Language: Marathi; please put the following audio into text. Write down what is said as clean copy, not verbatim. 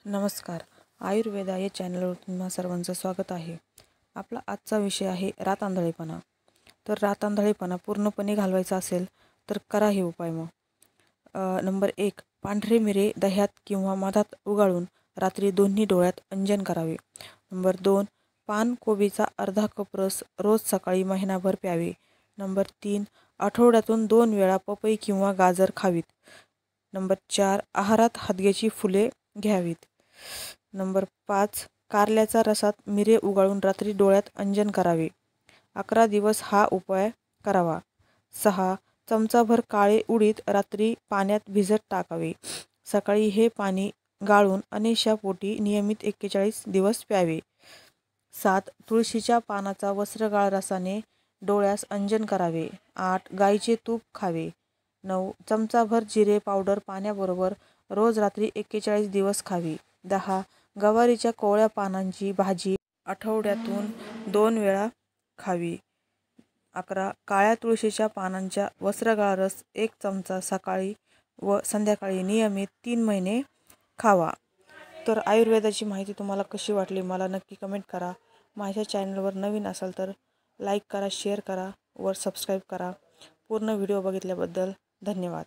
नमस्कार. आयुर्वेदा या चॅनलवर तुम्हा सर्वांचं स्वागत आहे. आपला आजचा विषय आहे रातआंधळेपणा. तर रातआंधळेपणा पूर्णपणे घालवायचा असेल तर करा हे उपाय मग. नंबर 1, पांढरे मिरे दह्यात किंवा मधात उगाळून रात्री दोन्ही डोळ्यात अंजन करावे. नंबर 2, पान कोबीचा अर्धा कप रस रोज सकाळी महिनाभर प्यावे. नंबर 3, आठवड्यातून 2 वेळा पपई किंवा गाजर खावीत. नंबर 4, आहारात हदग्याची फुले घ्यावीत. नंबर 5, कारल्याच्या रसात मिरे उगाळून रात्री डोळ्यात अंजन करावे. 11 दिवस हा उपाय करावा. 6, चमचाभर काळे उडीद रात्री पाण्यात भिजत टाकावे. सकाळी हे पाणी गाळून अनैशा पोटी नियमित 41 दिवस प्यावे. 7, तुळशीच्या पानाचा वस्त्रगाळ रसाने डोळ्यास अंजन करावे. 8, गाईचे तूप खावे. 9, चमचाभर जिरे पावडर पाण्याबरोबर रोज रात्री 41 दिवस खावी. 10, गवारीच्या कोवळ्या पानांची भाजी आठवड्यातून 2 वेळा खावी. 11, काळ्या तुळशीच्या पानांचा वस्त्रगाळ रस 1 चमचा सकाळी व संध्याकाळी नियमित 3 महिने खावा. तर आयुर्वेदाची माहिती तुम्हाला कशी वाटली मला नक्की कमेंट करा. माझ्या चॅनलवर नवीन असाल तर लाईक करा, शेअर करा व सबस्क्राईब करा. पूर्ण व्हिडिओ बघितल्याबद्दल धन्यवाद.